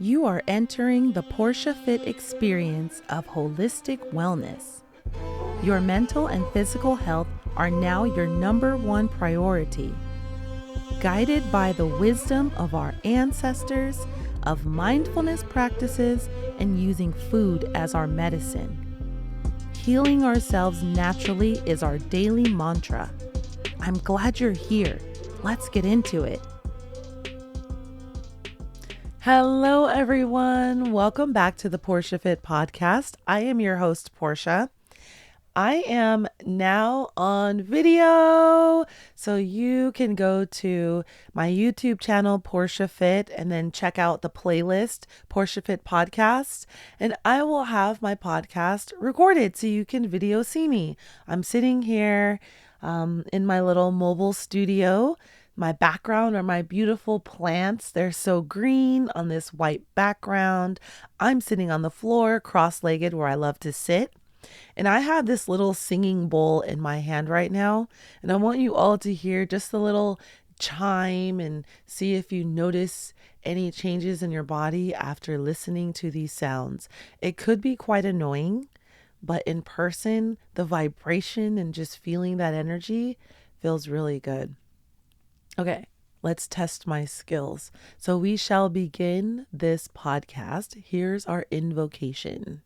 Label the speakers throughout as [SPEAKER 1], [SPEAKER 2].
[SPEAKER 1] You are entering the PoirshaFit experience of holistic wellness. Your mental and physical health are now your number one priority. Guided by the wisdom of our ancestors, of mindfulness practices, and using food as our medicine. Healing ourselves naturally is our daily mantra. I'm glad you're here. Let's get into it. Hello, everyone. Welcome back to the PoirshaFit podcast. I am your host, Poirsha. I am now on video, so you can go to my YouTube channel, PoirshaFit, and then check out the playlist, PoirshaFit Podcast, and I will have my podcast recorded so you can video see me. I'm sitting here in my little mobile studio. My background are my beautiful plants. They're so green on this white background. I'm sitting on the floor, cross-legged, where I love to sit. And I have this little singing bowl in my hand right now. And I want you all to hear just a little chime and see if you notice any changes in your body after listening to these sounds. It could be quite annoying, but in person, the vibration and just feeling that energy feels really good. Okay, let's test my skills. So we shall begin this podcast. Here's our invocation.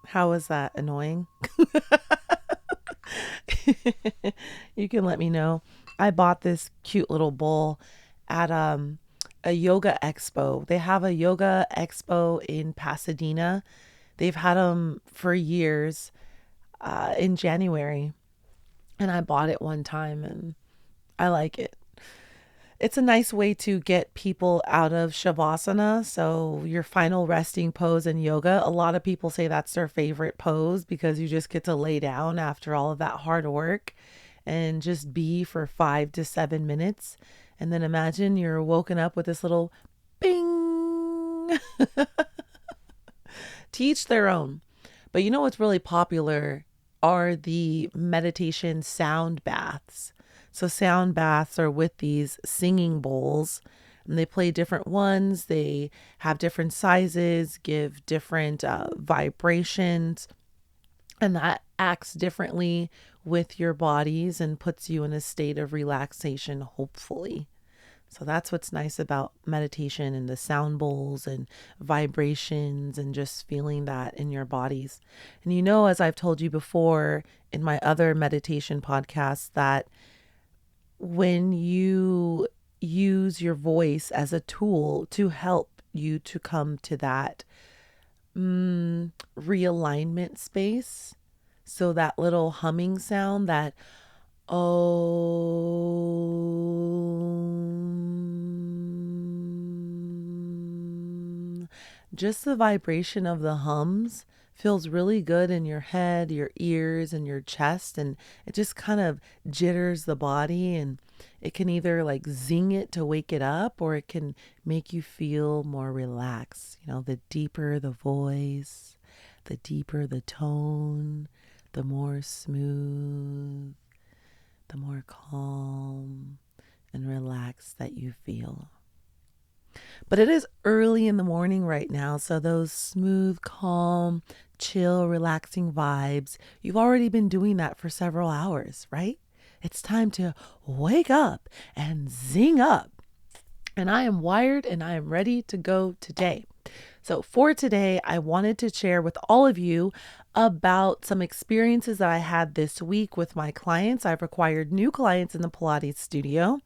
[SPEAKER 1] How is that annoying? You can let me know. I bought this cute little bowl at a yoga expo. They have a yoga expo in Pasadena. They've had them for years in January. And I bought it one time and I like it. It's a nice way to get people out of Shavasana, so your final resting pose in yoga. A lot of people say that's their favorite pose because you just get to lay down after all of that hard work and just be for 5 to 7 minutes. And then imagine you're woken up with this little bing. To each their own. But you know what's really popular are the meditation sound baths. So sound baths are with these singing bowls and they play different ones. They have different sizes, give different vibrations, and that acts differently with your bodies and puts you in a state of relaxation, hopefully. So that's what's nice about meditation and the sound bowls and vibrations and just feeling that in your bodies. And you know, as I've told you before in my other meditation podcasts, that when you use your voice as a tool to help you to come to that realignment space, so that little humming sound, that just the vibration of the hums feels really good in your head, your ears, and your chest. And it just kind of jitters the body. And it can either like zing it to wake it up, or it can make you feel more relaxed. You know, the deeper the voice, the deeper the tone, the more smooth, the more calm and relaxed that you feel. But it is early in the morning right now, so those smooth, calm, chill, relaxing vibes, you've already been doing that for several hours, right? It's time to wake up and zing up. And I am wired and I am ready to go today. So for today, I wanted to share with all of you about some experiences that I had this week with my clients. I've acquired new clients in the Pilates studio,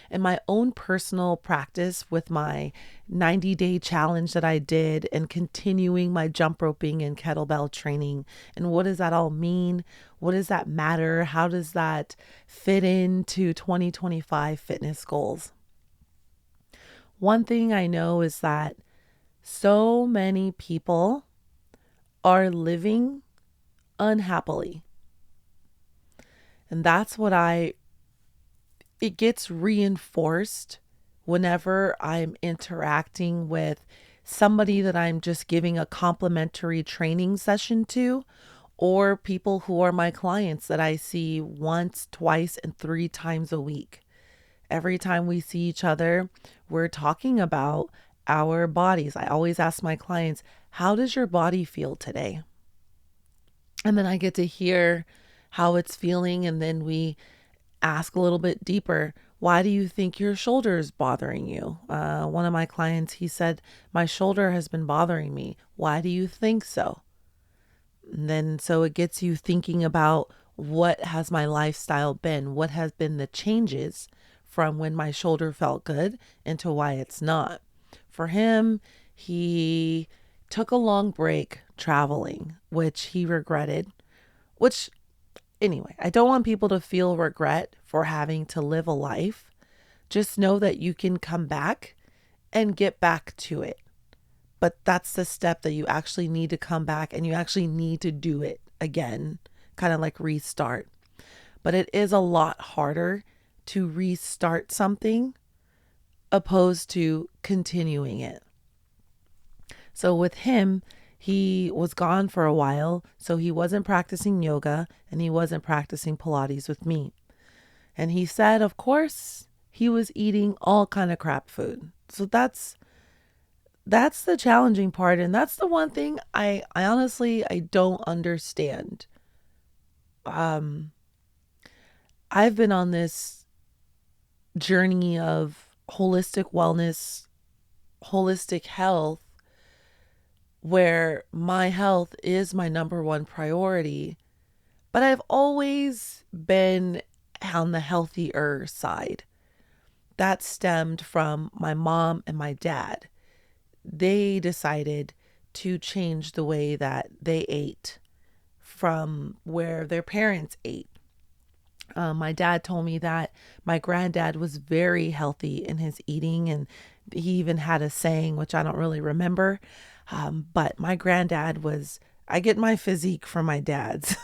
[SPEAKER 1] and my own personal practice with my 90-day challenge that I did, and continuing my jump roping and kettlebell training. And what does that all mean? What does that matter? How does that fit into 2025 fitness goals? One thing I know is that so many people are living unhappily. And that's what it gets reinforced whenever I'm interacting with somebody that I'm just giving a complimentary training session to, or people who are my clients that I see once, twice, and 3 times a week. Every time we see each other, we're talking about our bodies. I always ask my clients, how does your body feel today? And then I get to hear how it's feeling. And then we ask a little bit deeper. Why do you think your shoulder is bothering you? One of my clients, he said, my shoulder has been bothering me. Why do you think so? And then so it gets you thinking about, what has my lifestyle been? What has been the changes from when my shoulder felt good into why it's not? For him, he took a long break traveling, which he regretted, which anyway, I don't want people to feel regret for having to live a life. Just know that you can come back and get back to it. But that's the step that you actually need to come back, and you actually need to do it again, kind of like restart. But it is a lot harder to restart something opposed to continuing it. So with him, he was gone for a while, so he wasn't practicing yoga and he wasn't practicing Pilates with me. And he said, of course, he was eating all kind of crap food. So that's the challenging part, and that's the one thing I honestly I don't understand. Um I've been on this journey of holistic wellness, holistic health, where my health is my number one priority, but I've always been on the healthier side. That stemmed from my mom and my dad. They decided to change the way that they ate from where their parents ate. My dad told me that my granddad was very healthy in his eating, and he even had a saying, which I don't really remember. But my granddad was, I get my physique from my dad's.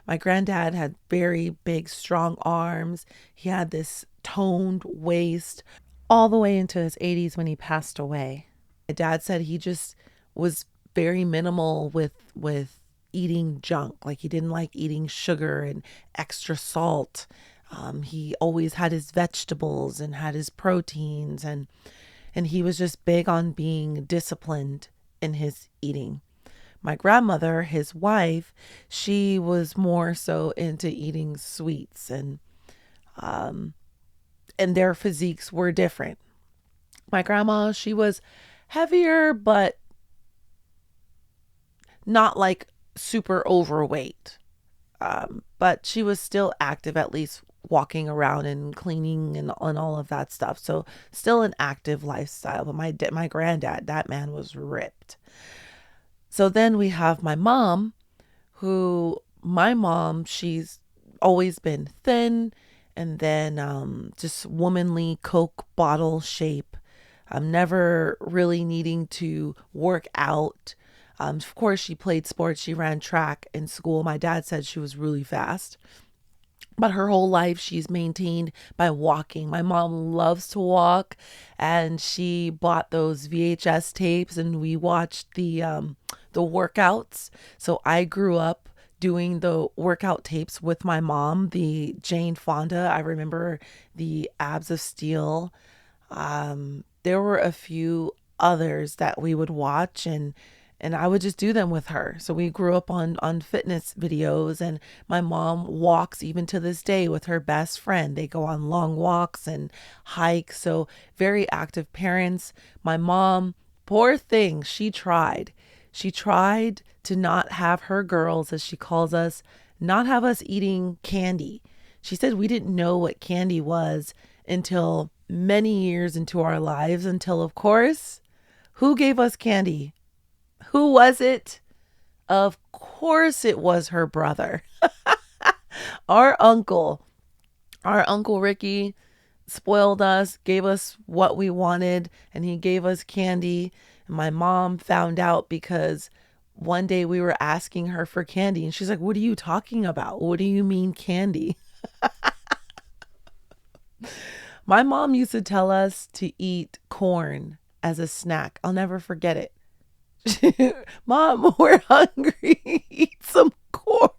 [SPEAKER 1] My granddad had very big, strong arms. He had this toned waist all the way into his 80s when he passed away. My dad said he just was very minimal with eating junk. Like he didn't like eating sugar and extra salt. He always had his vegetables and had his proteins, and he was just big on being disciplined in his eating. My grandmother, his wife, she was more so into eating sweets, and their physiques were different. My grandma, she was heavier, but not like super overweight. But she was still active, at least walking around and cleaning and all of that stuff. So still an active lifestyle. But my granddad, that man was ripped. So then we have my mom, my mom, she's always been thin, and then just womanly Coke bottle shape. I'm never really needing to work out. Of course, she played sports. She ran track in school. My dad said she was really fast. But her whole life, she's maintained by walking. My mom loves to walk, and she bought those VHS tapes, and we watched the workouts. So I grew up doing the workout tapes with my mom, the Jane Fonda. I remember the Abs of Steel. There were a few others that we would watch, and I would just do them with her. So we grew up on fitness videos, and my mom walks even to this day with her best friend. They go on long walks and hikes. So very active parents. My mom, poor thing, she tried. She tried to not have her girls, as she calls us, not have us eating candy. She said we didn't know what candy was until many years into our lives, until, of course, who gave us candy? Who was it? Of course it was her brother. Our uncle. Our Uncle Ricky spoiled us, gave us what we wanted, and he gave us candy. And my mom found out because One day we were asking her for candy and she's like, "What are you talking about? What do you mean candy?" My mom used to tell us to eat corn as a snack. I'll never forget it. Mom, we're hungry. Eat some corn.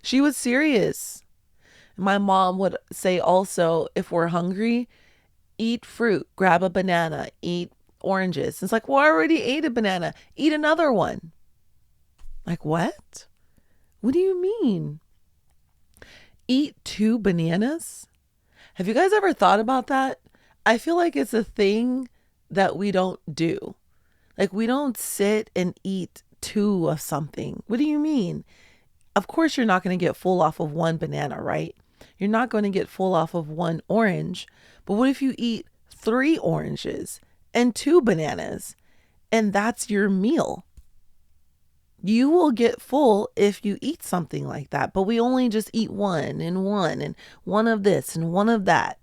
[SPEAKER 1] She was serious. My mom would say also, if we're hungry, eat fruit, grab a banana, eat oranges. It's like, well, I already ate a banana. Eat another one. Like, what? What do you mean? Eat two bananas? Have you guys ever thought about that? I feel like it's a thing that we don't do. Like, we don't sit and eat two of something. What do you mean? Of course, you're not going to get full off of one banana, right? You're not going to get full off of one orange. But what if you eat three oranges and two bananas and that's your meal? You will get full if you eat something like that, but we only just eat one and one of this and one of that.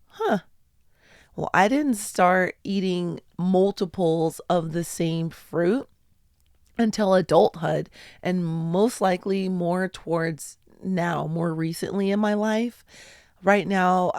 [SPEAKER 1] Huh. Well, I didn't start eating multiples of the same fruit until adulthood, and most likely more towards now, more recently in my life. Right now,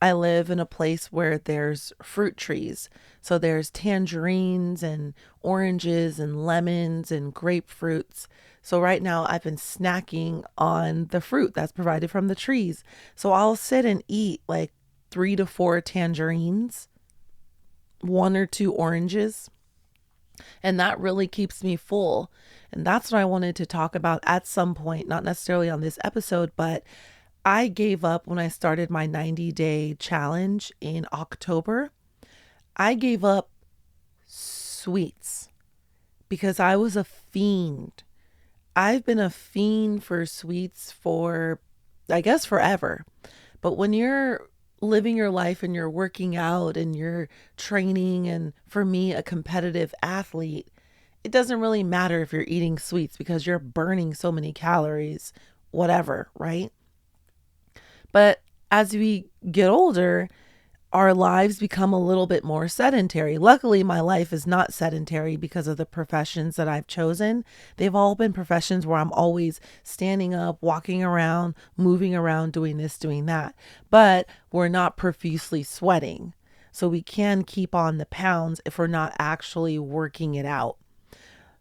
[SPEAKER 1] I live in a place where there's fruit trees. So there's tangerines and oranges and lemons and grapefruits. So right now I've been snacking on the fruit that's provided from the trees. So I'll sit and eat like 3 to 4 tangerines, 1 or 2 oranges, and that really keeps me full. And that's what I wanted to talk about at some point, not necessarily on this episode, but I gave up when I started my 90-day challenge in October. I gave up sweets because I was a fiend. I've been a fiend for sweets for, I guess, forever. But when you're living your life and you're working out and you're training, and for me, a competitive athlete, it doesn't really matter if you're eating sweets because you're burning so many calories, whatever, right? But as we get older, our lives become a little bit more sedentary. Luckily, my life is not sedentary because of the professions that I've chosen. They've all been professions where I'm always standing up, walking around, moving around, doing this, doing that. But we're not profusely sweating. So we can keep on the pounds if we're not actually working it out.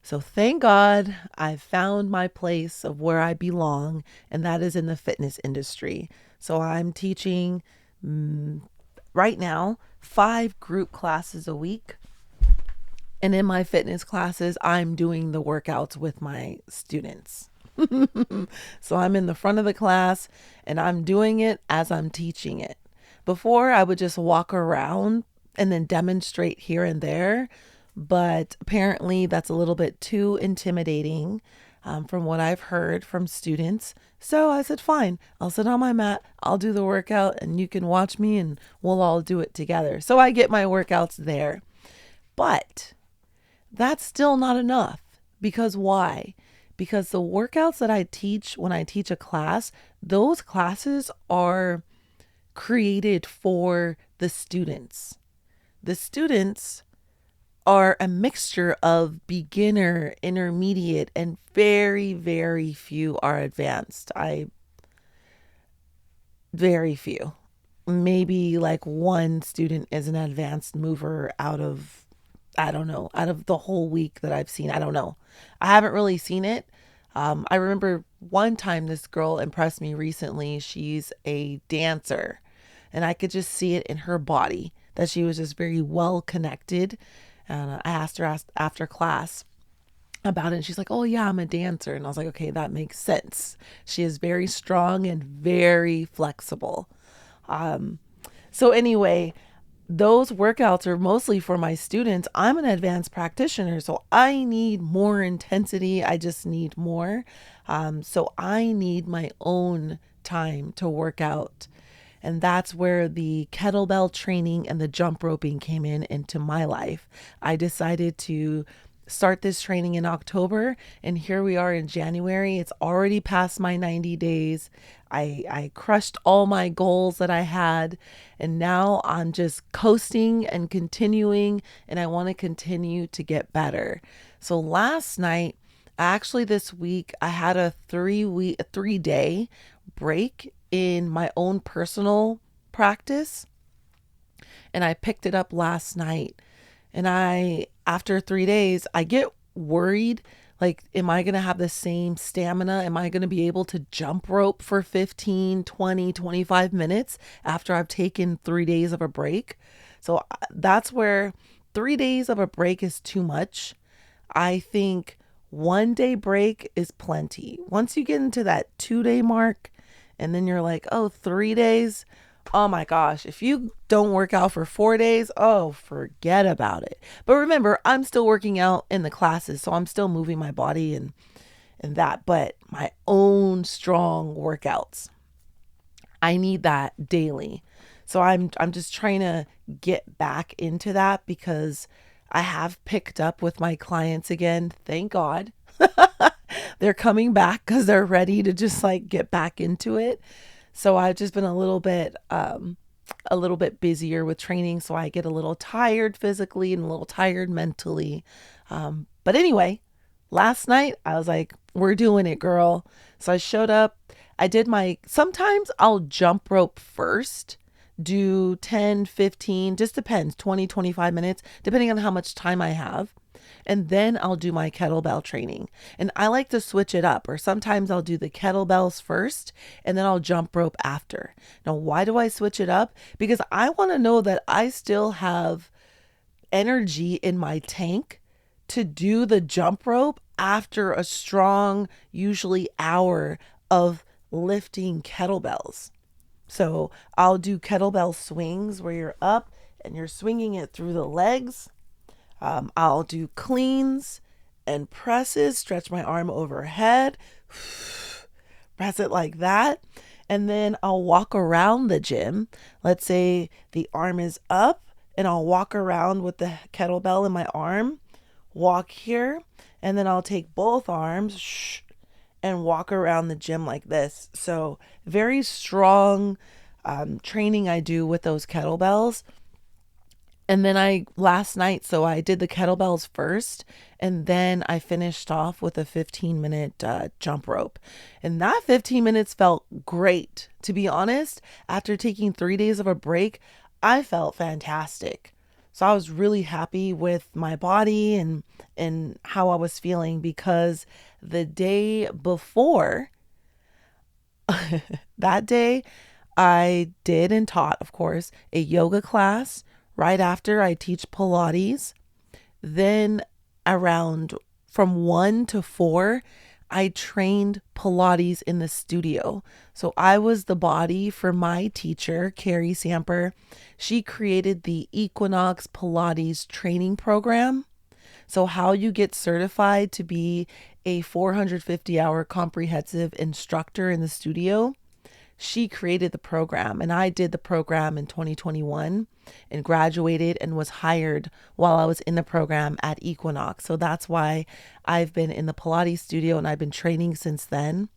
[SPEAKER 1] So thank God I've found my place of where I belong, and that is in the fitness industry. So I'm teaching right now 5 group classes a week. And in my fitness classes, I'm doing the workouts with my students. So I'm in the front of the class and I'm doing it as I'm teaching it. Before, I would just walk around and then demonstrate here and there. But apparently that's a little bit too intimidating, from what I've heard from students. So I said, fine, I'll sit on my mat, I'll do the workout, and you can watch me and we'll all do it together. So I get my workouts there. But that's still not enough. Because why? Because the workouts that I teach when I teach a class, those classes are created for the students. The students are a mixture of beginner, intermediate, and very, very few are advanced. Very few. Maybe like one student is an advanced mover out of, I don't know, out of the whole week that I've seen. I don't know. I haven't really seen it. I remember one time this girl impressed me recently. She's a dancer, and I could just see it in her body that she was just very well connected. And I asked her after class about it, and she's like, "Oh yeah, I'm a dancer." And I was like, "Okay, that makes sense." She is very strong and very flexible. So anyway, those workouts are mostly for my students. I'm an advanced practitioner, so I need more intensity. I just need more. So I need my own time to work out. And that's where the kettlebell training and the jump roping came into my life. I decided to start this training in October, and here we are in January. It's already past my 90 days. I crushed all my goals that I had, and now I'm just coasting and continuing, and I want to continue to get better. So last night, actually this week, I had a 3 day break in my own personal practice, and I picked it up last night. And after 3 days, I get worried. Like, am I going to have the same stamina? Am I going to be able to jump rope for 15, 20, 25 minutes after I've taken 3 days of a break? So that's where 3 days of a break is too much. I think 1 day break is plenty. Once you get into that 2 day mark, and then you're like, oh, 3 days. Oh my gosh, if you don't work out for 4 days, oh, forget about it. But remember, I'm still working out in the classes, so I'm still moving my body and that, but my own strong workouts, I need that daily. So I'm just trying to get back into that because I have picked up with my clients again. Thank God. They're coming back because they're ready to just like get back into it. So I've just been a little bit busier with training, so I get a little tired physically and a little tired mentally. But anyway, last night I was like, we're doing it, girl. So I showed up. Sometimes I'll jump rope first, do 10, 15, just depends, 20, 25 minutes, depending on how much time I have. And then I'll do my kettlebell training. And I like to switch it up, or sometimes I'll do the kettlebells first and then I'll jump rope after. Now, why do I switch it up? Because I want to know that I still have energy in my tank to do the jump rope after a strong, usually hour of lifting kettlebells. So I'll do kettlebell swings where you're up and you're swinging it through the legs. I'll do cleans and presses, stretch my arm overhead, press it like that. And then I'll walk around the gym. Let's say the arm is up and I'll walk around with the kettlebell in my arm, walk here, and then I'll take both arms and walk around the gym like this. So very strong training I do with those kettlebells. And then last night, so I did the kettlebells first, and then I finished off with a 15-minute jump rope. And that 15 minutes felt great. To be honest, after taking 3 days of a break, I felt fantastic. So I was really happy with my body and how I was feeling, because the day before, that day, I did and taught, of course, a yoga class. Right after, I teach Pilates. Then around from 1 to 4, I trained Pilates in the studio. So I was the body for my teacher, Carrie Samper. She created the Equinox Pilates training program. So how you get certified to be a 450-hour comprehensive instructor in the studio. She created the program, and I did the program in 2021 and graduated and was hired while I was in the program at Equinox. So that's why I've been in the Pilates studio and I've been training since then.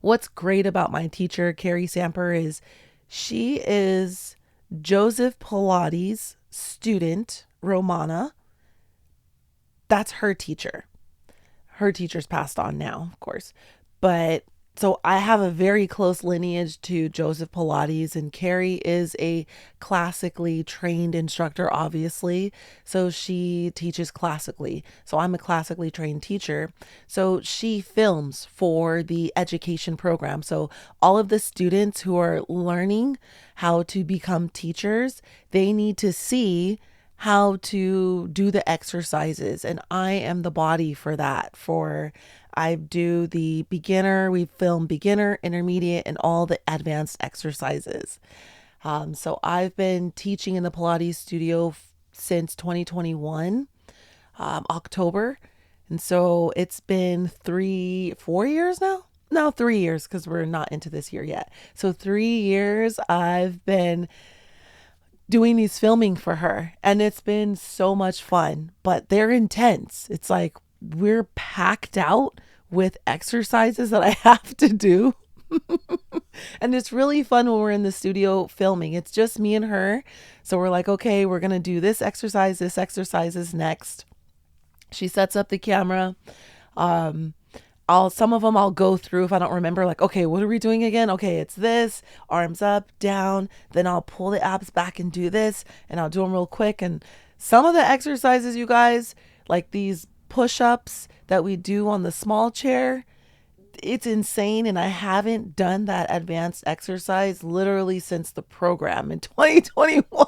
[SPEAKER 1] What's great about my teacher, Carrie Samper, is she is Joseph Pilates' student, Romana. That's her teacher. Her teacher's passed on now, of course. But so I have a very close lineage to Joseph Pilates, and Carrie is a classically trained instructor, obviously. So she teaches classically. So I'm a classically trained teacher. So she films for the education program. So all of the students who are learning how to become teachers, they need to see how to do the exercises. And I am the body for that. I do the beginner, we film beginner, intermediate, and all the advanced exercises. So I've been teaching in the Pilates studio since 2021, October. And so it's been 4 years now? No, 3 years, because we're not into this year yet. So 3 years I've been doing these filming for her, and it's been so much fun, but they're intense. It's like we're packed out with exercises that I have to do. And it's really fun when we're in the studio filming. It's just me and her. So we're like, okay, we're going to do this exercise. This exercise is next. She sets up the camera. Um, some of them I'll go through if I don't remember, like, okay, what are we doing again? Okay, it's this, arms up, down. Then I'll pull the abs back and do this, and I'll do them real quick. And some of the exercises, you guys, like these push-ups that we do on the small chair, it's insane. And I haven't done that advanced exercise literally since the program in 2021.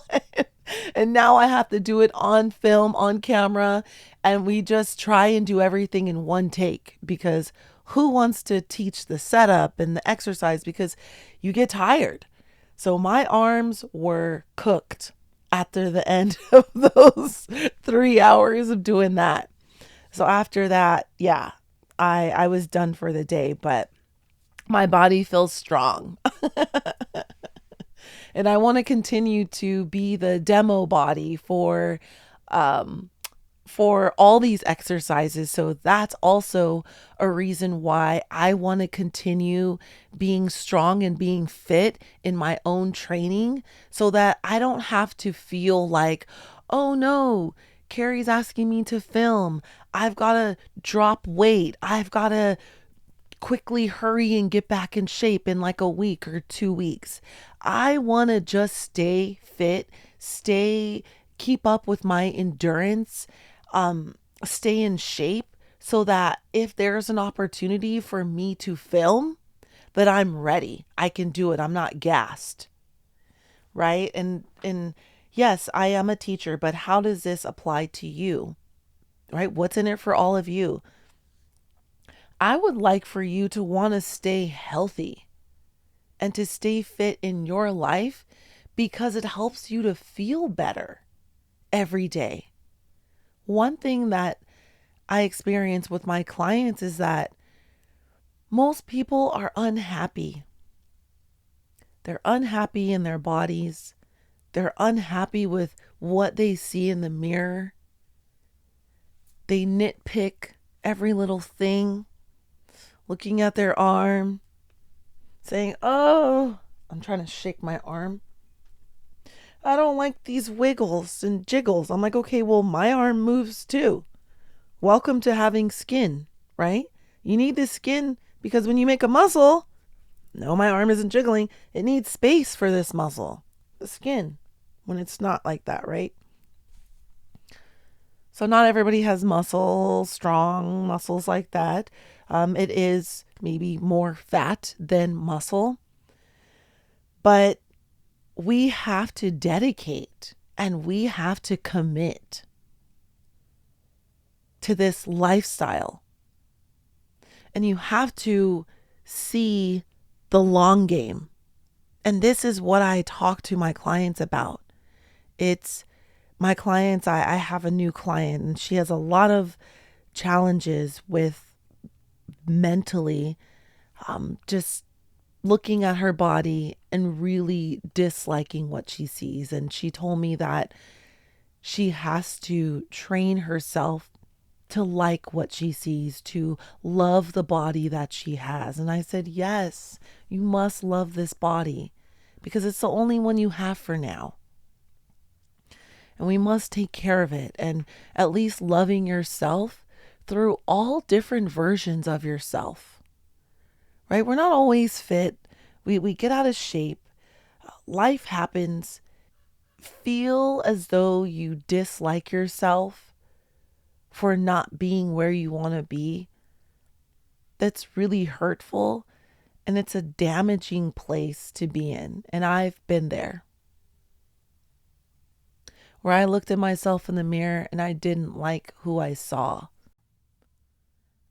[SPEAKER 1] And now I have to do it on film, on camera. And we just try and do everything in one take, because who wants to teach the setup and the exercise, because you get tired. So my arms were cooked after the end of those 3 hours of doing that. So after that, yeah, I was done for the day, but my body feels strong. And I want to continue to be the demo body for all these exercises. So that's also a reason why I want to continue being strong and being fit in my own training, so that I don't have to feel like, oh no, Carrie's asking me to film. I've got to drop weight. I've got to quickly hurry and get back in shape in like a week or 2 weeks. I want to just stay fit, keep up with my endurance, stay in shape, so that if there's an opportunity for me to film, that I'm ready. I can do it. I'm not gassed. Right? And yes, I am a teacher, but how does this apply to you? Right? What's in it for all of you? I would like for you to want to stay healthy and to stay fit in your life, because it helps you to feel better every day. One thing that I experience with my clients is that most people are unhappy. They're unhappy in their bodies. They're unhappy with what they see in the mirror. They nitpick every little thing, looking at their arm, saying, oh, I'm trying to shake my arm. I don't like these wiggles and jiggles. I'm like, okay, well, my arm moves too. Welcome to having skin, right? You need this skin because when you make a muscle, no, my arm isn't jiggling. It needs space for this muscle, the skin, when it's not like that, right? So not everybody has strong muscles like that. It is maybe more fat than muscle, but we have to dedicate and we have to commit to this lifestyle. And you have to see the long game. And this is what I talk to my clients about. It's my clients, I have a new client, and she has a lot of challenges with mentally, just looking at her body and really disliking what she sees. And she told me that she has to train herself to like what she sees, to love the body that she has. And I said, yes, you must love this body because it's the only one you have for now. And we must take care of it, and at least loving yourself through all different versions of yourself, right? We're not always fit. We get out of shape. Life happens. Feel as though you dislike yourself for not being where you want to be. That's really hurtful, and it's a damaging place to be in. And I've been there, where I looked at myself in the mirror and I didn't like who I saw.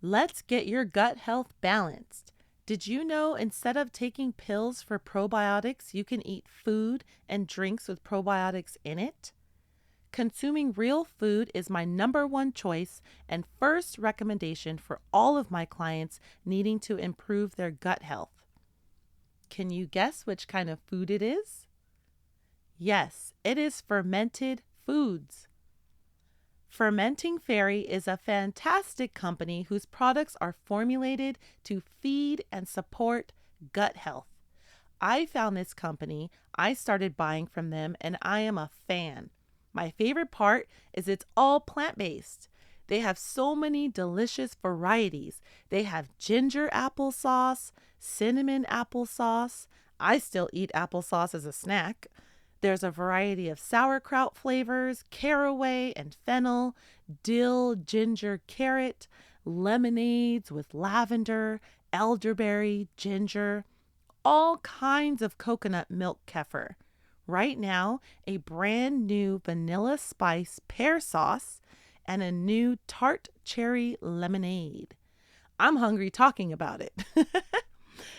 [SPEAKER 1] Let's get your gut health balanced. Did you know instead of taking pills for probiotics, you can eat food and drinks with probiotics in it? Consuming real food is my number one choice and first recommendation for all of my clients needing to improve their gut health. Can you guess which kind of food it is? Yes, it is fermented foods. Fermenting Fairy is a fantastic company whose products are formulated to feed and support gut health. I found this company, I started buying from them, and I am a fan. My favorite part is it's all plant based. They have so many delicious varieties. They have ginger applesauce, cinnamon applesauce. I still eat applesauce as a snack. There's a variety of sauerkraut flavors, caraway and fennel, dill, ginger, carrot, lemonades with lavender, elderberry, ginger, all kinds of coconut milk kefir. Right now, a brand new vanilla spice pear sauce and a new tart cherry lemonade. I'm hungry talking about it.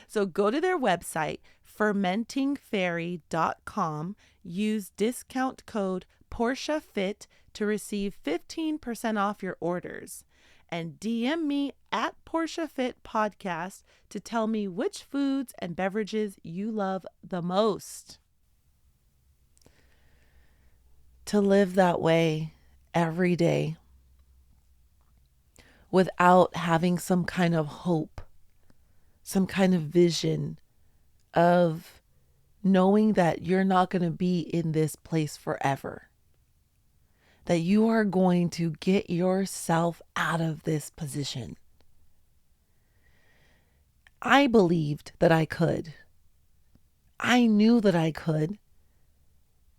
[SPEAKER 1] So go to their website, fermentingfairy.com, use discount code PoirshaFit to receive 15% off your orders. And DM me at PoirshaFit Podcast to tell me which foods and beverages you love the most. To live that way every day without having some kind of hope, some kind of vision of knowing that you're not going to be in this place forever, that you are going to get yourself out of this position. I believed that I could. I knew that I could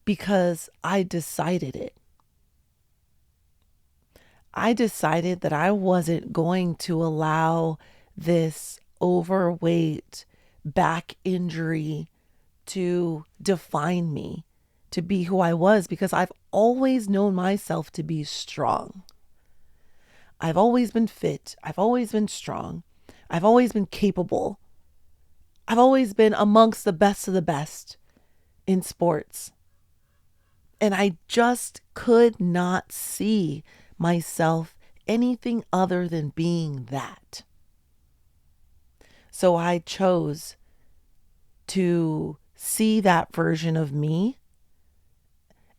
[SPEAKER 1] because I decided it. I decided that I wasn't going to allow this overweight back injury to define me, to be who I was, because I've always known myself to be strong. I've always been fit. I've always been strong. I've always been capable. I've always been amongst the best of the best in sports. And I just could not see myself anything other than being that. So I chose to see that version of me.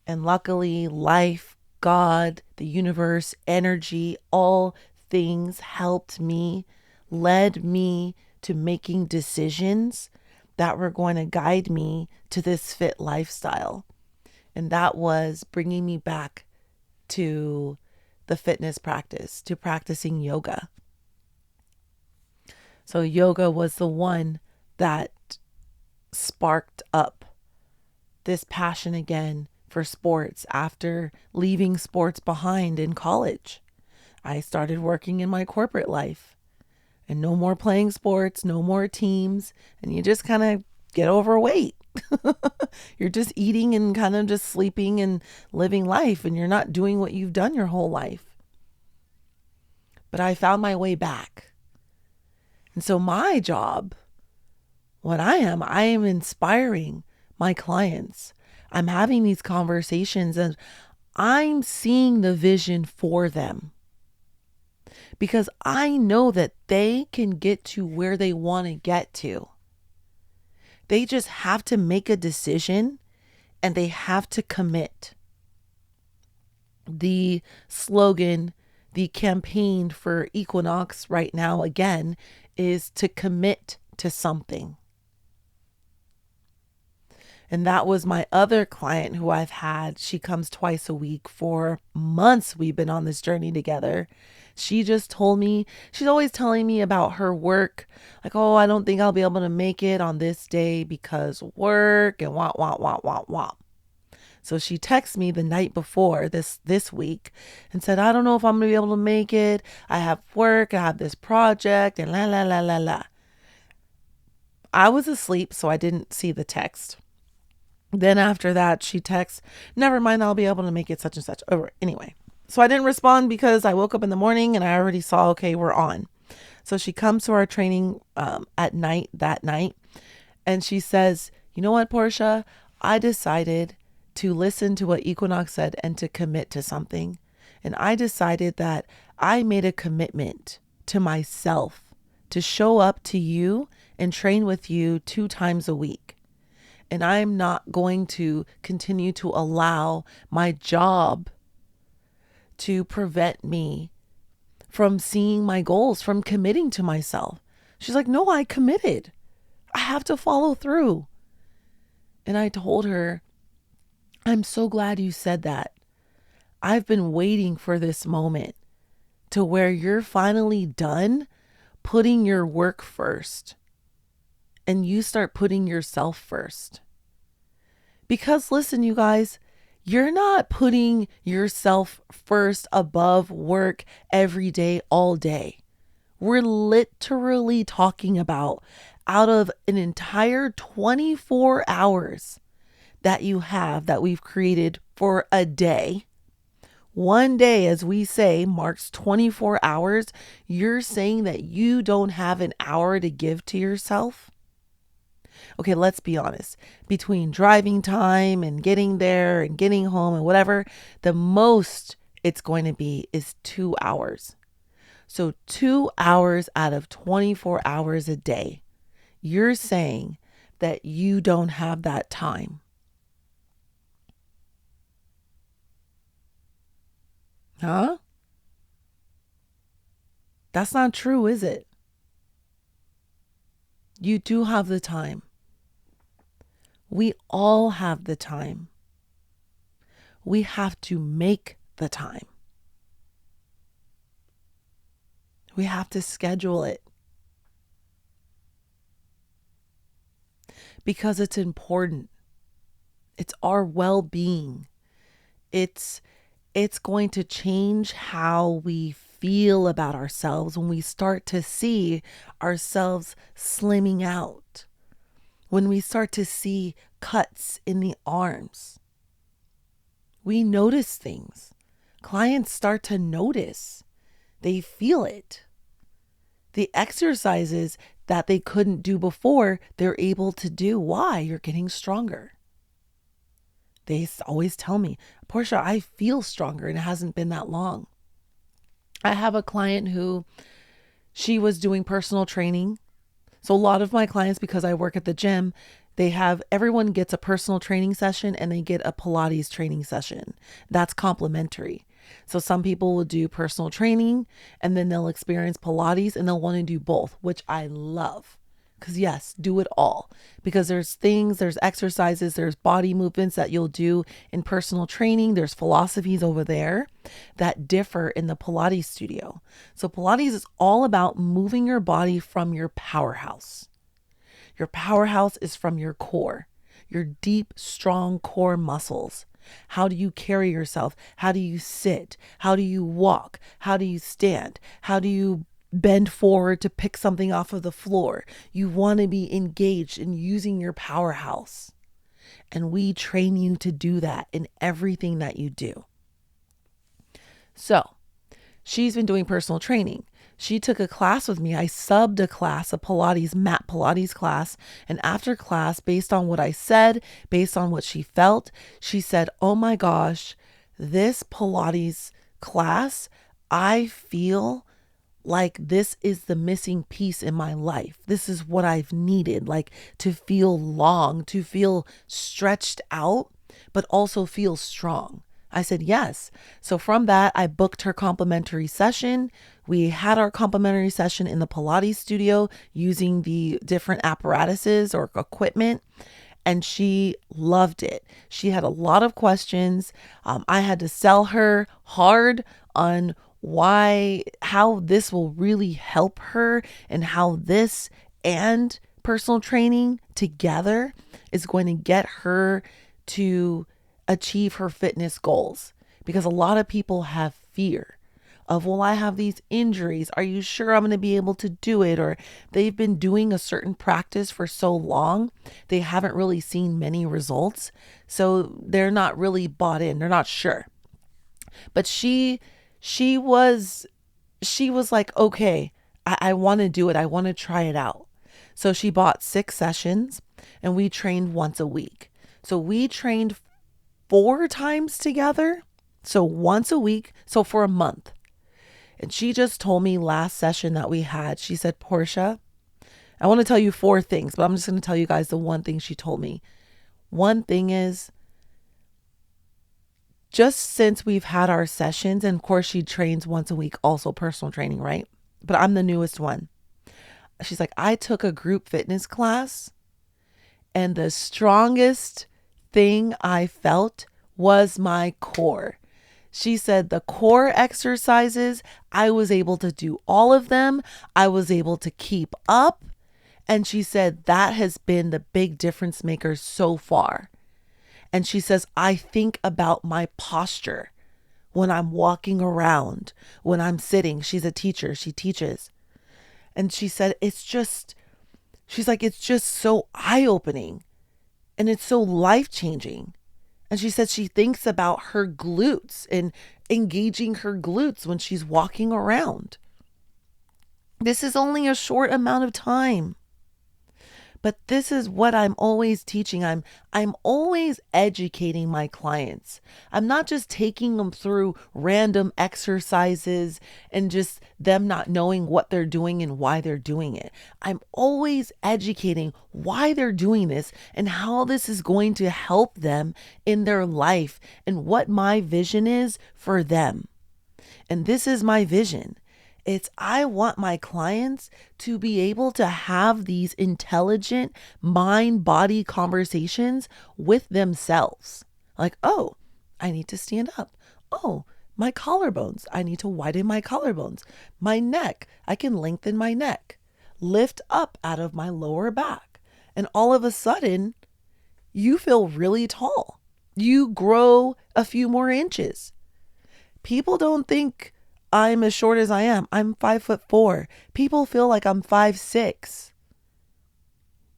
[SPEAKER 1] And luckily, life, God, the universe, energy, all things helped me, led me to making decisions that were going to guide me to this fit lifestyle. And that was bringing me back to the fitness practice, to practicing yoga. So yoga was the one that sparked up this passion again for sports after leaving sports behind in college. I started working in my corporate life and no more playing sports, no more teams, and you just kind of get overweight. You're just eating and kind of just sleeping and living life, and you're not doing what you've done your whole life. But I found my way back. And so my job, what I am inspiring my clients. I'm having these conversations and I'm seeing the vision for them. Because I know that they can get to where they want to get to. They just have to make a decision and they have to commit. The slogan, the campaign for Equinox right now, again, is to commit to something. And that was my other client who I've had. She comes twice a week for months. We've been on this journey together. She just told me, she's always telling me about her work. Like, oh, I don't think I'll be able to make it on this day because work and wah. So she texted me the night before this week and said, I don't know if I'm going to be able to make it. I have work. I have this project and la. I was asleep, so I didn't see the text. Then after that, she texts, never mind, I'll be able to make it such and such. Anyway, so I didn't respond because I woke up in the morning and I already saw, okay, we're on. So she comes to our training that night, and she says, you know what, Poirsha, I decided to listen to what Equinox said and to commit to something. And I decided that I made a commitment to myself to show up to you and train with you 2 times a week. And I'm not going to continue to allow my job to prevent me from seeing my goals, from committing to myself. She's like, no, I committed. I have to follow through. And I told her, I'm so glad you said that. I've been waiting for this moment to where you're finally done putting your work first and you start putting yourself first. Because listen, you guys, you're not putting yourself first above work every day, all day. We're literally talking about out of an entire 24 hours that you have that we've created for a day. One day, as we say, marks 24 hours. You're saying that you don't have an hour to give to yourself? Okay, let's be honest. Between driving time and getting there and getting home and whatever, the most it's going to be is 2 hours. So 2 hours out of 24 hours a day, you're saying that you don't have that time. Huh? That's not true, is it? You do have the time. We all have the time. We have to make the time. We have to schedule it. Because it's important. It's our well-being. It's going to change how we feel about ourselves when we start to see ourselves slimming out. When we start to see cuts in the arms. We notice things. Clients start to notice. They feel it. The exercises that they couldn't do before, they're able to do. Why? You're getting stronger. They always tell me, Poirsha, I feel stronger, and it hasn't been that long. I have a client who she was doing personal training. So a lot of my clients, because I work at the gym, everyone gets a personal training session and they get a Pilates training session. That's complimentary. So some people will do personal training and then they'll experience Pilates and they'll want to do both, which I love. Because yes, do it all. Because there's exercises, there's body movements that you'll do in personal training. There's philosophies over there that differ in the Pilates studio. So Pilates is all about moving your body from your powerhouse. Your powerhouse is from your core, your deep, strong core muscles. How do you carry yourself? How do you sit? How do you walk? How do you stand? How do you bend forward to pick something off of the floor? You want to be engaged in using your powerhouse. And we train you to do that in everything that you do. So she's been doing personal training. She took a class with me. I subbed a class, a Pilates, mat Pilates class. And after class, based on what I said, based on what she felt, she said, oh my gosh, this Pilates class, I feel like this is the missing piece in my life. This is what I've needed, like to feel long, to feel stretched out, but also feel strong. I said, yes. So from that, I booked her complimentary session. We had our complimentary session in the Pilates studio using the different apparatuses or equipment. And she loved it. She had a lot of questions. I had to sell her hard on how this will really help her and how this and personal training together is going to get her to achieve her fitness goals. Because a lot of people have fear of, well, I have these injuries. Are you sure I'm going to be able to do it? Or they've been doing a certain practice for so long, they haven't really seen many results. So they're not really bought in. They're not sure. But she was like, okay, I want to do it. I want to try it out. So she bought 6 sessions and we trained once a week. So we trained 4 times together. So once a week. So for a month. And she just told me last session that we had, she said, Poirsha, I want to tell you 4 things, but I'm just going to tell you guys the one thing she told me. One thing is, just since we've had our sessions, and of course she trains once a week, also personal training, right? But I'm the newest one. She's like, I took a group fitness class, and the strongest thing I felt was my core. She said the core exercises, I was able to do all of them. I was able to keep up. And she said that has been the big difference maker so far. And she says, I think about my posture when I'm walking around, when I'm sitting. She's a teacher, she teaches. And she said, she's like, it's just so eye-opening and it's so life-changing. And she said she thinks about her glutes and engaging her glutes when she's walking around. This is only a short amount of time. But this is what I'm always teaching. I'm always educating my clients. I'm not just taking them through random exercises and just them not knowing what they're doing and why they're doing it. I'm always educating why they're doing this and how this is going to help them in their life and what my vision is for them. And this is my vision. I want my clients to be able to have these intelligent mind-body conversations with themselves. Like, oh, I need to stand up. Oh, my collarbones. I need to widen my collarbones. My neck. I can lengthen my neck. Lift up out of my lower back. And all of a sudden, you feel really tall. You grow a few more inches. People don't think I'm as short as I am. I'm 5'4". People feel like I'm 5'6".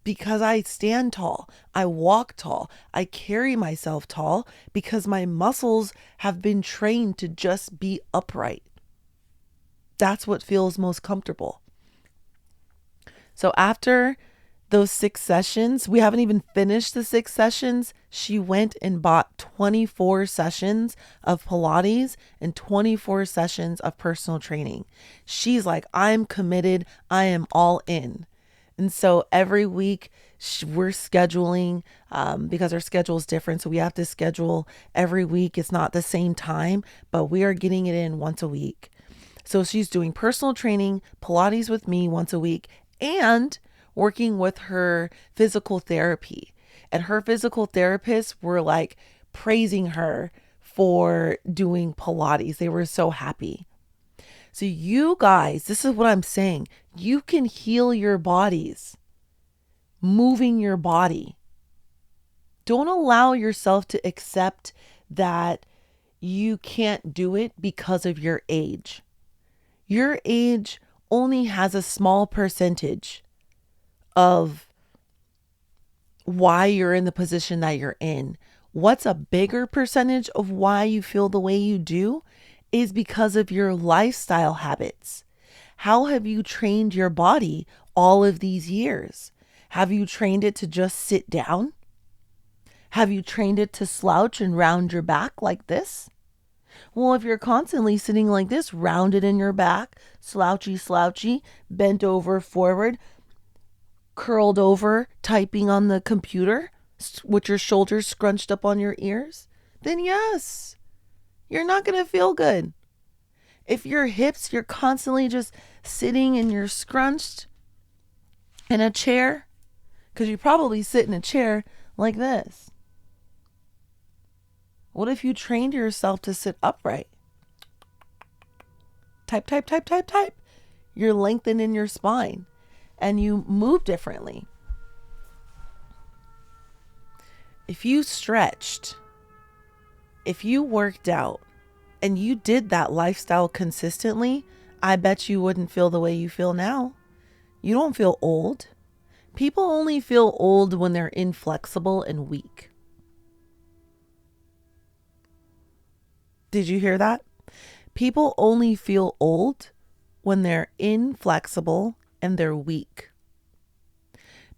[SPEAKER 1] Because I stand tall. I walk tall. I carry myself tall because my muscles have been trained to just be upright. That's what feels most comfortable. So after those 6 sessions, we haven't even finished the 6 sessions. She went and bought 24 sessions of Pilates and 24 sessions of personal training. She's like, I'm committed. I am all in. And so every week we're scheduling because our schedule is different. So we have to schedule every week. It's not the same time, but we are getting it in once a week. So she's doing personal training, Pilates with me once a week, and working with her physical therapy. And her physical therapists were like praising her for doing Pilates. They were so happy. So you guys, this is what I'm saying. You can heal your bodies, moving your body. Don't allow yourself to accept that you can't do it because of your age. Your age only has a small percentage of why you're in the position that you're in. What's a bigger percentage of why you feel the way you do is because of your lifestyle habits. How have you trained your body all of these years? Have you trained it to just sit down? Have you trained it to slouch and round your back like this? Well, if you're constantly sitting like this, rounded in your back, slouchy, bent over forward, curled over, typing on the computer with your shoulders scrunched up on your ears, then yes, you're not going to feel good. If your hips, you're constantly just sitting and you're scrunched in a chair, because you probably sit in a chair like this. What if you trained yourself to sit upright? Type. You're lengthened in your spine and you move differently. If you stretched, if you worked out and you did that lifestyle consistently, I bet you wouldn't feel the way you feel now. You don't feel old. People only feel old when they're inflexible and weak. Did you hear that? People only feel old when they're inflexible and they're weak.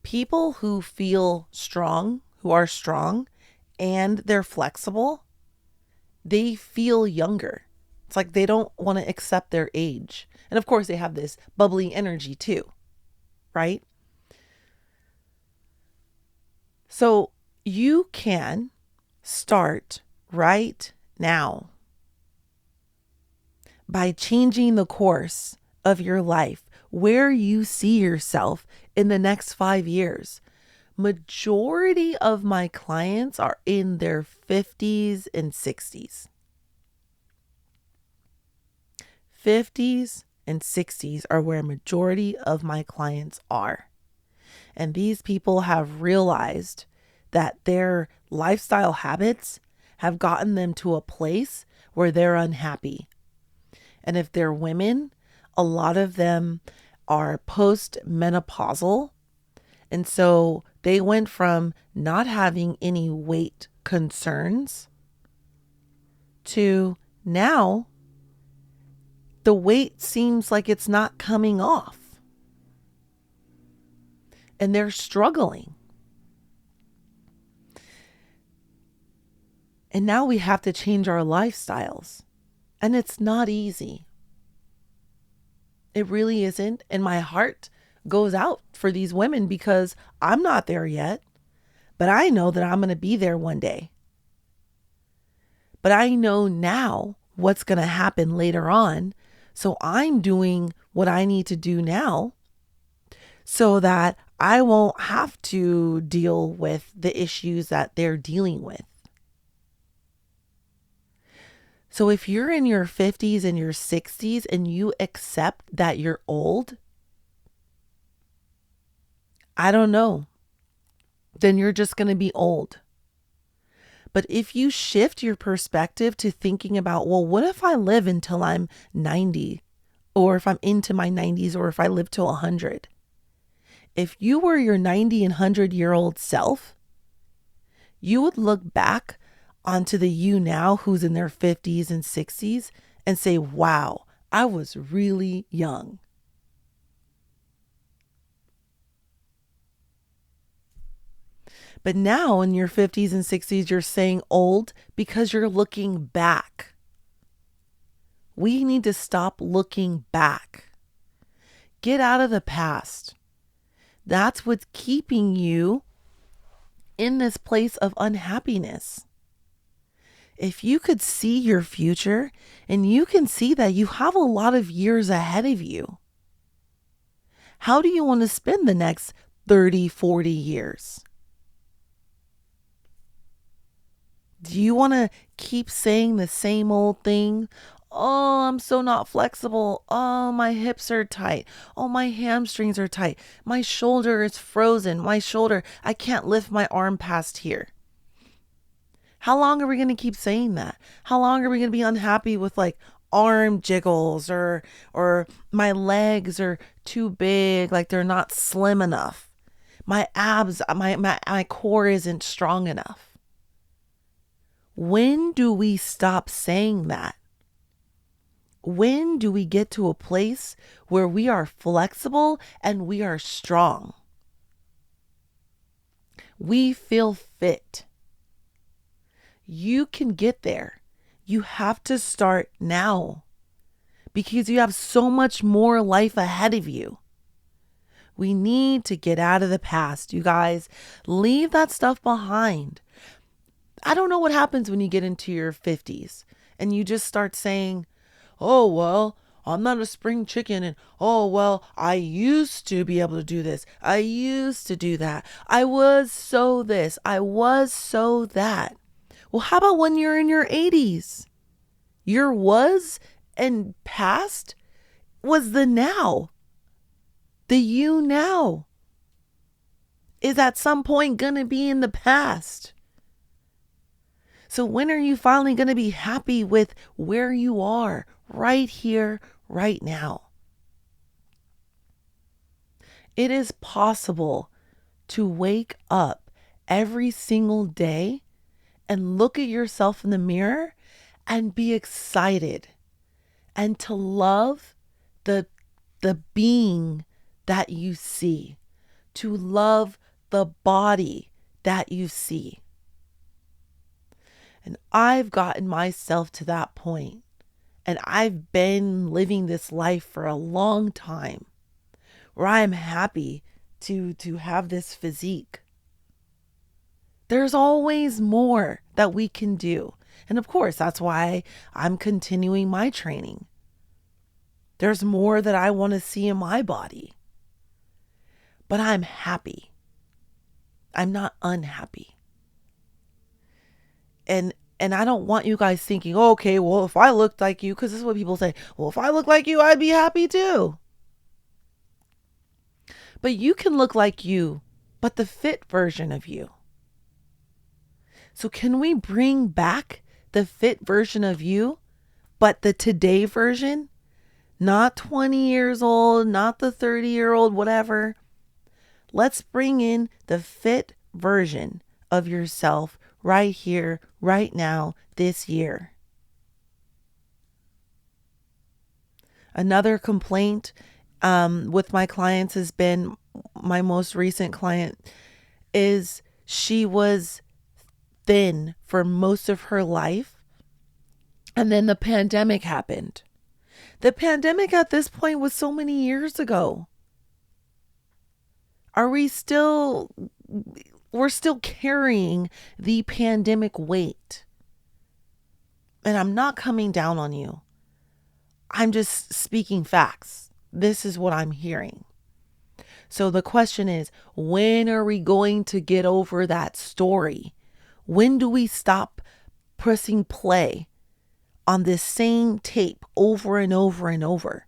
[SPEAKER 1] People who feel strong, who are strong, and they're flexible, they feel younger. It's like they don't want to accept their age. And of course, they have this bubbly energy too, right? So You can start right now by changing the course of your life, where you see yourself in the next 5 years. Majority of my clients are in their 50s and 60s. 50s and 60s are where majority of my clients are. And these people have realized that their lifestyle habits have gotten them to a place where they're unhappy. And if they're women, a lot of them are post-menopausal. And so they went from not having any weight concerns to now the weight seems like it's not coming off. And they're struggling. And now we have to change our lifestyles. And it's not easy. It really isn't. And my heart goes out for these women because I'm not there yet. But I know that I'm going to be there one day. But I know now what's going to happen later on. So I'm doing what I need to do now so that I won't have to deal with the issues that they're dealing with. So if you're in your 50s and your 60s and you accept that you're old, I don't know, then you're just going to be old. But if you shift your perspective to thinking about, well, what if I live until I'm 90, or if I'm into my 90s, or if I live till 100? If you were your 90 and 100-year-old self, you would look back onto the you now who's in their 50s and 60s and say, wow, I was really young. But now in your 50s and 60s, you're saying old because you're looking back. We need to stop looking back. Get out of the past. That's what's keeping you in this place of unhappiness. If you could see your future and you can see that you have a lot of years ahead of you, how do you want to spend the next 30, 40 years? Do you want to keep saying the same old thing? Oh, I'm so not flexible. Oh, my hips are tight. Oh, my hamstrings are tight. My shoulder is frozen. I can't lift my arm past here. How long are we going to keep saying that? How long are we going to be unhappy with like arm jiggles or my legs are too big, like they're not slim enough? My abs, my core isn't strong enough. When do we stop saying that? When do we get to a place where we are flexible and we are strong? We feel fit. You can get there. You have to start now because you have so much more life ahead of you. We need to get out of the past, you guys. Leave that stuff behind. I don't know what happens when you get into your 50s and you just start saying, oh, well, I'm not a spring chicken. And, oh, well, I used to be able to do this. I used to do that. I was so this. I was so that. Well, how about when you're in your 80s? Your was and past was the now. The you now is at some point going to be in the past. So when are you finally going to be happy with where you are right here, right now? It is possible to wake up every single day and look at yourself in the mirror and be excited and to love the being that you see, to love the body that you see. And I've gotten myself to that point, and I've been living this life for a long time where I'm happy to have this physique. There's always more that we can do. And of course, that's why I'm continuing my training. There's more that I want to see in my body. But I'm happy. I'm not unhappy. And I don't want you guys thinking, oh, okay, well, if I looked like you, because this is what people say, well, if I look like you, I'd be happy too. But you can look like you, but the fit version of you. So can we bring back the fit version of you, but the today version? Not 20 years old, not the 30-year-old, whatever. Let's bring in the fit version of yourself right here, right now, this year. Another complaint with my clients has been, my most recent client is she was thin for most of her life. And then the pandemic happened. The pandemic at this point was so many years ago. We're still carrying the pandemic weight. And I'm not coming down on you. I'm just speaking facts. This is what I'm hearing. So the question is, when are we going to get over that story? When do we stop pressing play on this same tape over and over and over?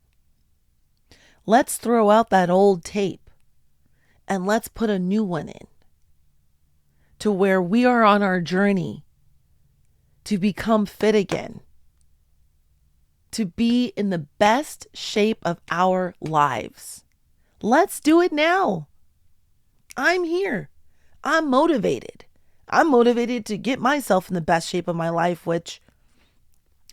[SPEAKER 1] Let's throw out that old tape and let's put a new one in, to where we are on our journey to become fit again, to be in the best shape of our lives. Let's do it now. I'm here. I'm motivated. I'm motivated to get myself in the best shape of my life, which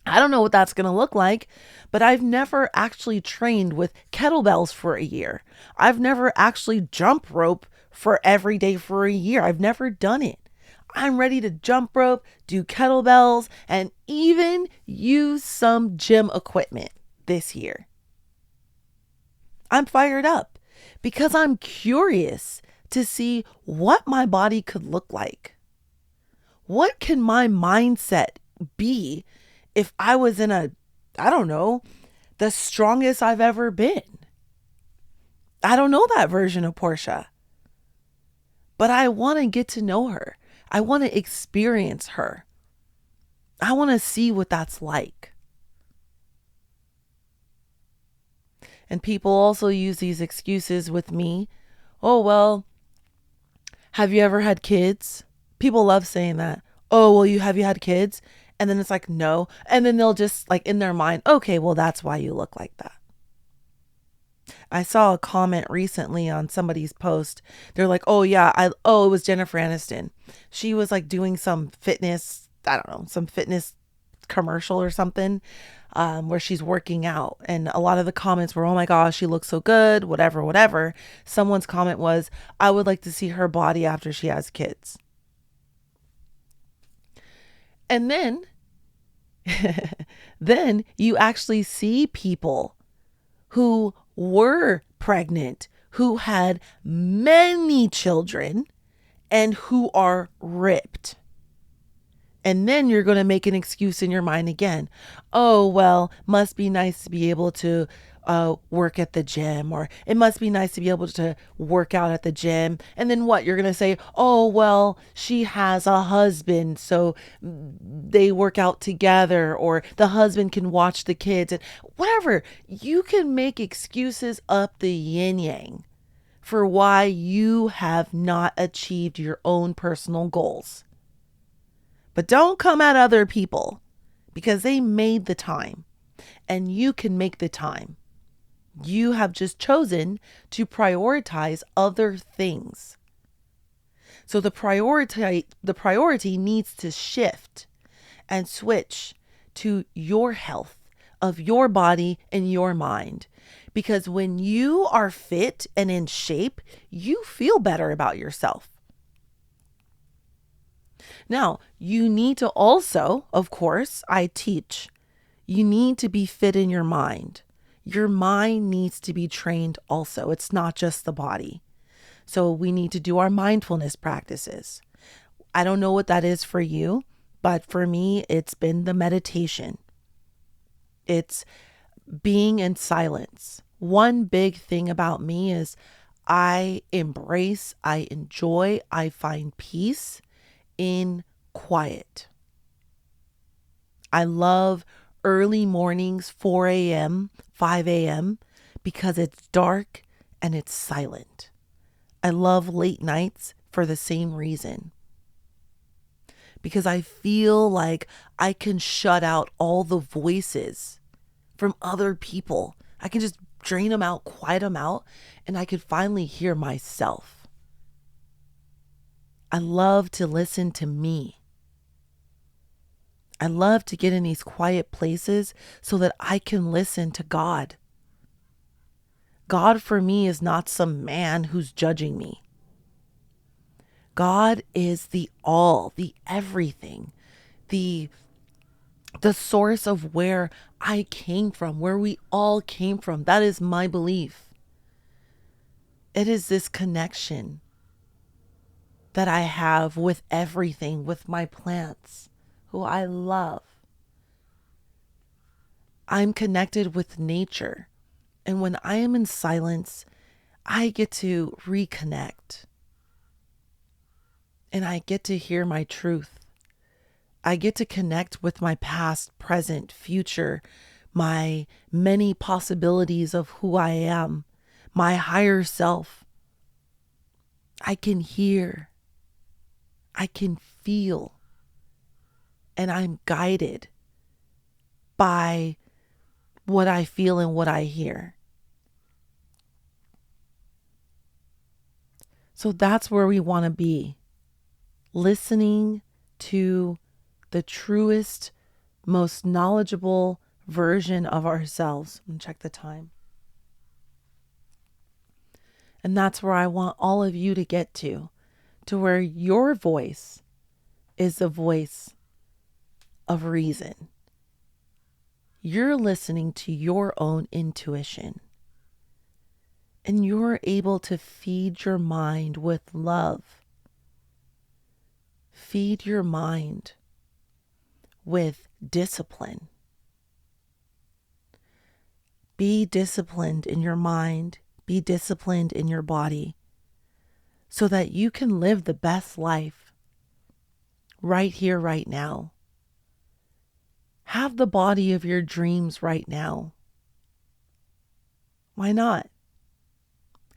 [SPEAKER 1] I don't know what that's going to look like, but I've never actually trained with kettlebells for a year. I've never actually jump rope for every day for a year. I've never done it. I'm ready to jump rope, do kettlebells, and even use some gym equipment this year. I'm fired up because I'm curious to see what my body could look like. What can my mindset be if I was in the strongest I've ever been? I don't know that version of Poirsha, but I want to get to know her. I want to experience her. I want to see what that's like. And people also use these excuses with me. Oh, well, have you ever had kids? People love saying that. Oh, well, have you had kids? And then it's like, no. And then they'll just in their mind, okay, well, that's why you look like that. I saw a comment recently on somebody's post. They're like, oh yeah, it was Jennifer Aniston. She was doing some fitness, some fitness commercial or something, where she's working out. And a lot of the comments were, oh my gosh, she looks so good, whatever. Someone's comment was, I would like to see her body after she has kids. And then you actually see people who were pregnant, who had many children, and who are ripped. And then you're going to make an excuse in your mind again. Oh, well, must be nice to be able to work at the gym, or it must be nice to be able to work out at the gym. And then what? You're going to say, oh, well, she has a husband, so they work out together, or the husband can watch the kids, and whatever. You can make excuses up the yin yang for why you have not achieved your own personal goals. But don't come at other people, because they made the time and you can make the time. You have just chosen to prioritize other things. So the priority needs to shift and switch to your health of your body and your mind. Because when you are fit and in shape, you feel better about yourself. Now, you need to also, of course, I teach, you need to be fit in your mind. Your mind needs to be trained also. It's not just the body. So we need to do our mindfulness practices. I don't know what that is for you, but for me, it's been the meditation. It's being in silence. One big thing about me is I embrace, I enjoy, I find peace in quiet. I love early mornings, 4 a.m., 5 a.m., because it's dark and it's silent. I love late nights for the same reason. Because I feel like I can shut out all the voices from other people. I can just drain them out, quiet them out, and I could finally hear myself. I love to listen to me. I love to get in these quiet places so that I can listen to God. God for me is not some man who's judging me. God is the all, the everything, the source of where I came from, where we all came from. That is my belief. It is this connection that I have with everything, with my plants, who I love. I'm connected with nature. And when I am in silence, I get to reconnect. And I get to hear my truth. I get to connect with my past, present, future, my many possibilities of who I am, my higher self. I can hear. I can feel. And I'm guided by what I feel and what I hear. So that's where we want to be. Listening to the truest, most knowledgeable version of ourselves. And check the time. And that's where I want all of you to get to where your voice is the voice of reason. You're listening to your own intuition. And you're able to feed your mind with love. Feed your mind with discipline. Be disciplined in your mind. Be disciplined in your body so that you can live the best life right here, right now. Have the body of your dreams right now. Why not?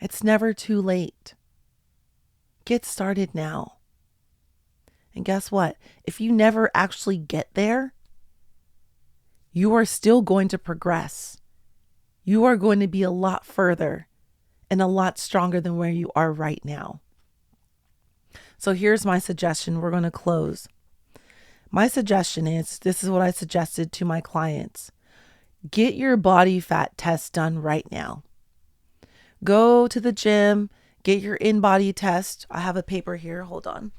[SPEAKER 1] It's never too late. Get started now. And guess what? If you never actually get there, you are still going to progress. You are going to be a lot further and a lot stronger than where you are right now. So here's my suggestion. We're going to close. My suggestion is, this is what I suggested to my clients. Get your body fat test done right now. Go to the gym, get your in-body test. I have a paper here. Hold on.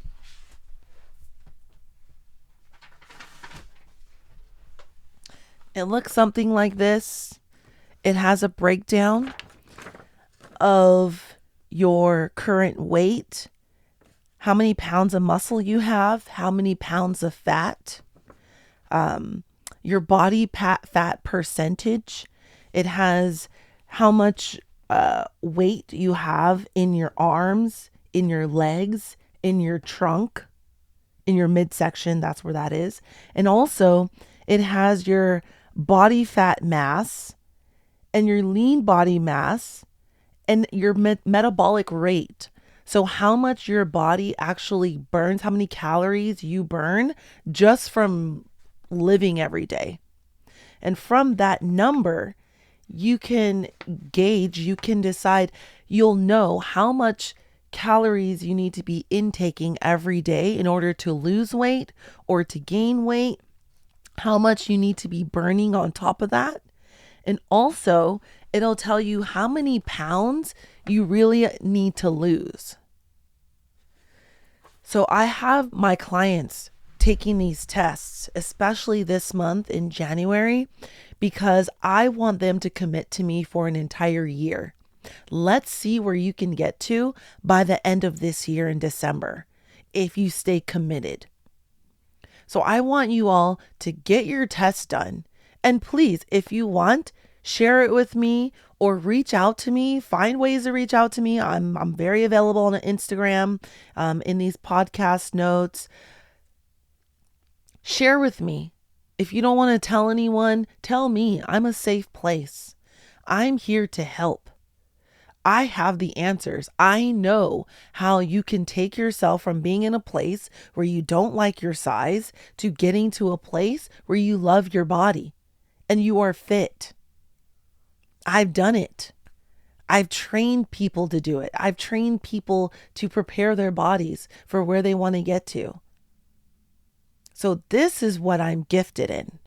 [SPEAKER 1] It looks something like this. It has a breakdown of your current weight, how many pounds of muscle you have, how many pounds of fat, your body fat percentage. It has how much weight you have in your arms, in your legs, in your trunk, in your midsection. That's where that is. And also it has your body fat mass and your lean body mass and your metabolic rate. So how much your body actually burns, how many calories you burn just from living every day. And from that number, you can gauge, you can decide, you'll know how much calories you need to be intaking every day in order to lose weight or to gain weight, how much you need to be burning on top of that. And also, it'll tell you how many pounds you really need to lose. So I have my clients taking these tests, especially this month in January, because I want them to commit to me for an entire year. Let's see where you can get to by the end of this year in December. if you stay committed. So I want you all to get your test done. And please, if you want, share it with me or reach out to me. Find ways to reach out to me. I'm very available on Instagram, in these podcast notes. Share with me. If you don't want to tell anyone, tell me. I'm a safe place. I'm here to help. I have the answers. I know how you can take yourself from being in a place where you don't like your size to getting to a place where you love your body and you are fit. I've done it. I've trained people to do it. I've trained people to prepare their bodies for where they want to get to. So this is what I'm gifted in.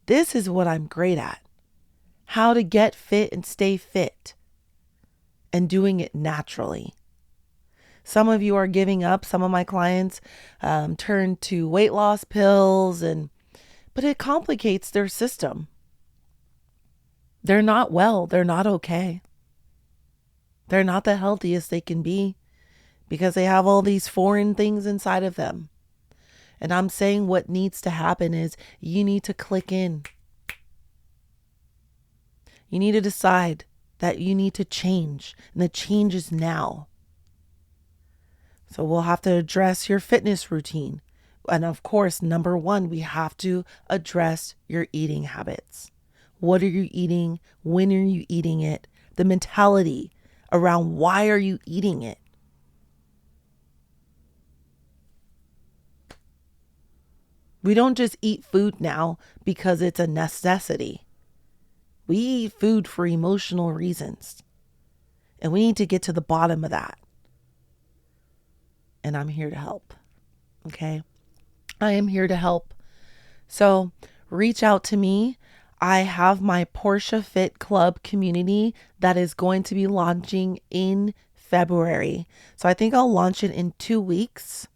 [SPEAKER 1] This is what I'm great at. How to get fit and stay fit and doing it naturally. Some of you are giving up. Some of my clients turn to weight loss pills, but it complicates their system. They're not well. They're not okay. They're not the healthiest they can be because they have all these foreign things inside of them. And I'm saying what needs to happen is you need to click in. You need to decide that you need to change, and the change is now. So we'll have to address your fitness routine. And of course, number one, we have to address your eating habits. What are you eating? When are you eating it? The mentality around why are you eating it? We don't just eat food now because it's a necessity. We eat food for emotional reasons. And we need to get to the bottom of that. And I'm here to help. Okay? I am here to help. So reach out to me. I have my PoirshaFit Club community that is going to be launching in February. So I think I'll launch it in 2 weeks.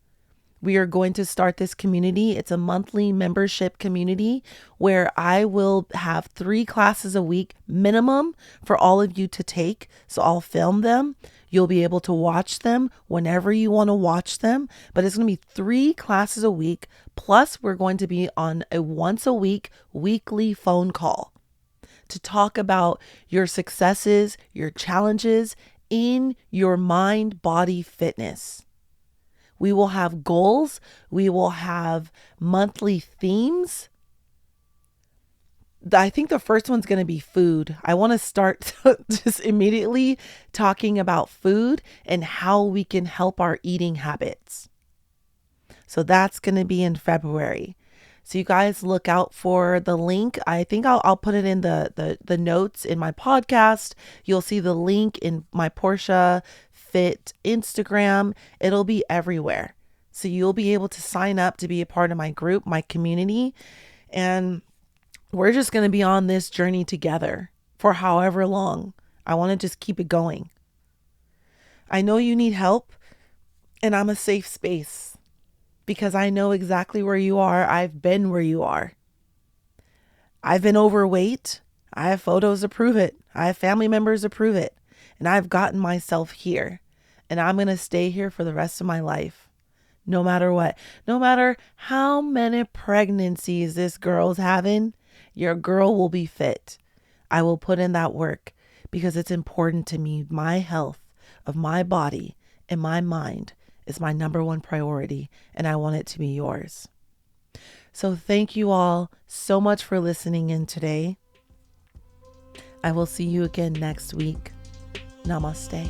[SPEAKER 1] We are going to start this community. It's a monthly membership community where I will have 3 classes a week minimum for all of you to take. So I'll film them. You'll be able to watch them whenever you want to watch them. But it's going to be 3 classes a week. Plus, we're going to be on a once a week weekly phone call to talk about your successes, your challenges in your mind-body fitness. We will have goals. We will have monthly themes. I think the first one's going to be food. I want to start just immediately talking about food and how we can help our eating habits. So that's going to be in February. So you guys look out for the link. I think I'll put it in the notes in my podcast. You'll see the link in my PoirshaFit Instagram. It'll be everywhere. So you'll be able to sign up to be a part of my group, my community. And we're just going to be on this journey together for however long. I want to just keep it going. I know you need help, and I'm a safe space because I know exactly where you are. I've been where you are. I've been overweight. I have photos to prove it. I have family members to prove it. And I've gotten myself here. And I'm going to stay here for the rest of my life. No matter what. No matter how many pregnancies this girl's having, your girl will be fit. I will put in that work because it's important to me. My health of my body and my mind is my number one priority, and I want it to be yours. So thank you all so much for listening in today. I will see you again next week. Namaste.